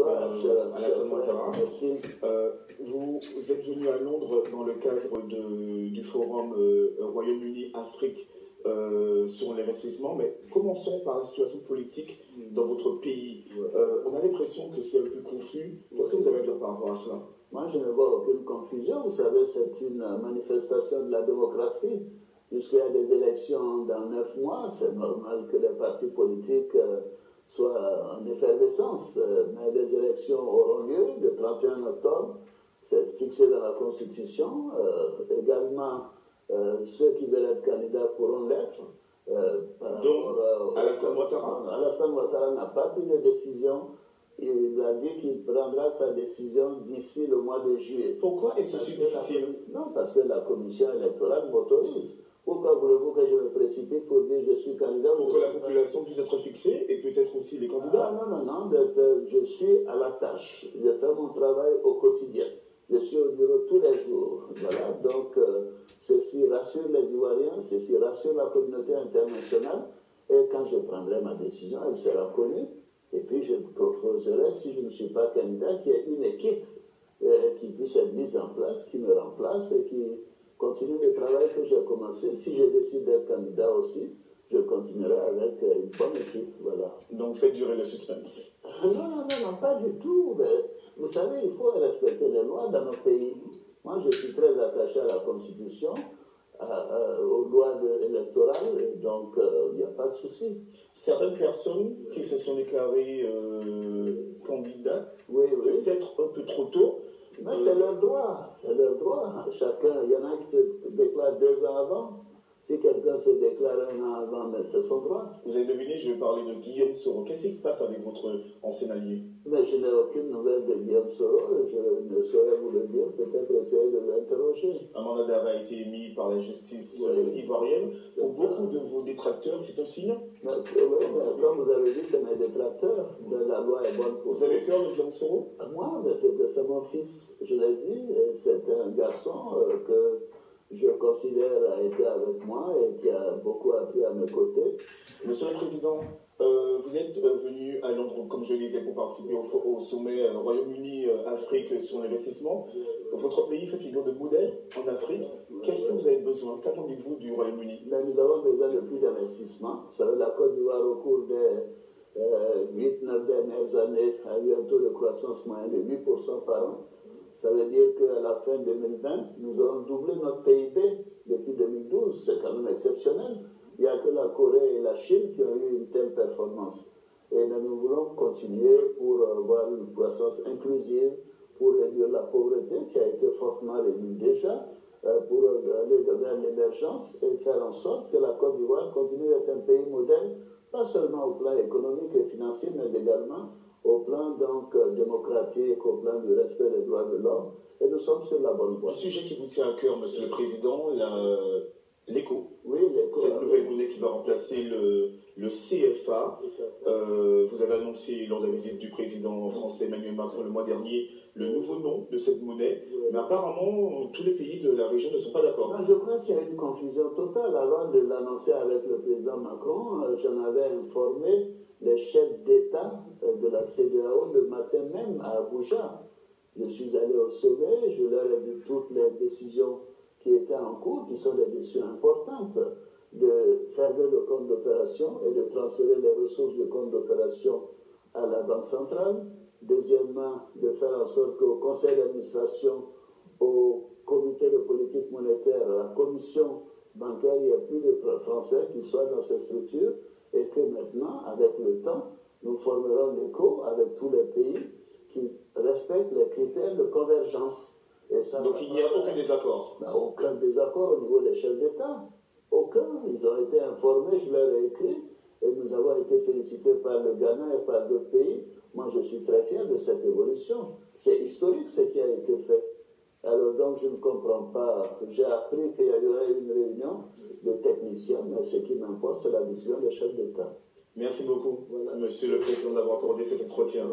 Bonsoir, Alassane Ouattara. Merci. Vous êtes venu à Londres dans le cadre du forum Royaume-Uni-Afrique sur l'investissement, mais commençons par la situation politique dans votre pays. On a l'impression que c'est un peu confus. Qu'est-ce que vous avez à dire par rapport à cela? Moi, je ne vois aucune confusion. Vous savez, c'est une manifestation de la démocratie. Puisqu'il y a des élections dans 9 mois, c'est normal que les partis politiques soient en effervescence. Mais les élections auront lieu le 31 octobre. C'est fixé dans la Constitution. Également, ceux qui veulent être candidats pourront l'être. Donc, Alassane Ouattara Alassane Ouattara n'a pas pris de décision. Il a dit qu'il prendra sa décision d'ici le mois de juillet. Pourquoi est-ce si difficile? Non, parce que la commission électorale m'autorise. Pourquoi voulez-vous que je me précipite pour dire je suis candidat? Pour que la population puisse être fixée et peut-être aussi les candidats. Non, je suis à la tâche. Je fais mon travail au quotidien. Je suis au bureau tous les jours. Voilà, donc ceci rassure les Ivoiriens, ceci rassure la communauté internationale. Et quand je prendrai ma décision, elle sera connue. Et puis je proposerai, si je ne suis pas candidat, qu'il y ait une équipe qui puisse être mise en place, qui me remplace et qui continue le travail que j'ai commencé. Si je décide d'être candidat aussi, je continuerai avec une bonne équipe. Voilà. Donc faites durer le suspense. Non, pas du tout. Mais, vous savez, il faut respecter les lois dans nos pays. Moi, je suis très attaché à la Constitution, aux lois électorales, et donc il n'y a pas de souci. Certaines personnes qui se sont déclarées candidates, oui. peut-être un peu trop tôt. Mais c'est leur droit, c'est leur droit. Chacun, il y en a qui se déclarent 2 ans avant. Si quelqu'un se déclare 1 an avant, mais c'est son droit. Vous avez deviné, je vais parler de Guillaume Soro. Qu'est-ce qui se passe avec votre ancien allié? Mais je n'ai aucune nouvelle de Guillaume Soro, je ne saurais vous le dire, peut-être essayer de l'interroger. Un mandat d'arrêt a été émis par la justice ivoirienne. Pour beaucoup de vos détracteurs, c'est un signe? Oui, mais comme vous avez dit, c'est mes détracteurs. La loi est bonne pour vous avez peur de Guillaume Soro? Moi, c'est mon fils, je l'ai dit. C'est un garçon que je considère a été avec moi et qui a beaucoup appris à mes côtés. Monsieur le Président, vous êtes venu à Londres, comme je le disais, pour participer au sommet Royaume-Uni-Afrique sur l'investissement. Votre pays fait figure de modèle en Afrique. Qu'est-ce que vous avez besoin? Qu'attendez-vous du Royaume-Uni? Nous avons besoin de plus d'investissement. Vous savez, la Côte d'Ivoire, au cours des 8-9 dernières années, a eu un taux de croissance moyen de 8% par an. Ça veut dire qu'à la fin 2020, nous aurons doublé notre PIB depuis 2012. C'est quand même exceptionnel. Il n'y a que la Corée et la Chine qui ont eu une telle performance. Et nous voulons continuer pour avoir une croissance inclusive, pour réduire la pauvreté qui a été fortement réduite déjà, pour aller vers l'émergence et faire en sorte que la Côte d'Ivoire continue d'être un pays modèle, pas seulement au plan économique et financier, mais également au plan donc démocratique, au plan du respect des droits de l'homme, et nous sommes sur la bonne voie. Un sujet qui vous tient à cœur, Monsieur le Président, l'éco. Oui, l'éco. Cette nouvelle monnaie qui va remplacer le CFA. Vous avez annoncé lors de la visite du président français Emmanuel Macron le mois dernier le nouveau nom de cette monnaie, mais apparemment tous les pays de la région ne sont pas d'accord. Je crois qu'il y a une confusion totale. Avant de l'annoncer avec le président Macron, j'en avais informé les chefs d'État de la CEDEAO le matin même à Abuja. Je suis allé au sommet, je leur ai dit toutes les décisions qui étaient en cours, qui sont des décisions importantes, de fermer le compte d'opération et de transférer les ressources du compte d'opération à la Banque centrale. Deuxièmement, de faire en sorte qu'au conseil d'administration, au comité de politique monétaire, à la commission bancaire, il n'y a plus de Français qui soient dans ces structures et que maintenant, avec le temps, nous formerons l'éco avec tous les pays qui respectent les critères de convergence. Et ça, donc il n'y a aucun désaccord? Aucun désaccord au niveau des chefs d'État. Aucun. Ils ont été informés, je leur ai écrit, et nous avons été félicités par le Ghana et par d'autres pays. Moi, je suis très fier de cette évolution. C'est historique ce qui a été fait. Alors donc, je ne comprends pas. J'ai appris qu'il y aurait une réunion de techniciens, mais ce qui m'importe, c'est la décision des chefs d'État. Merci beaucoup, Monsieur le Président, d'avoir accordé cet entretien.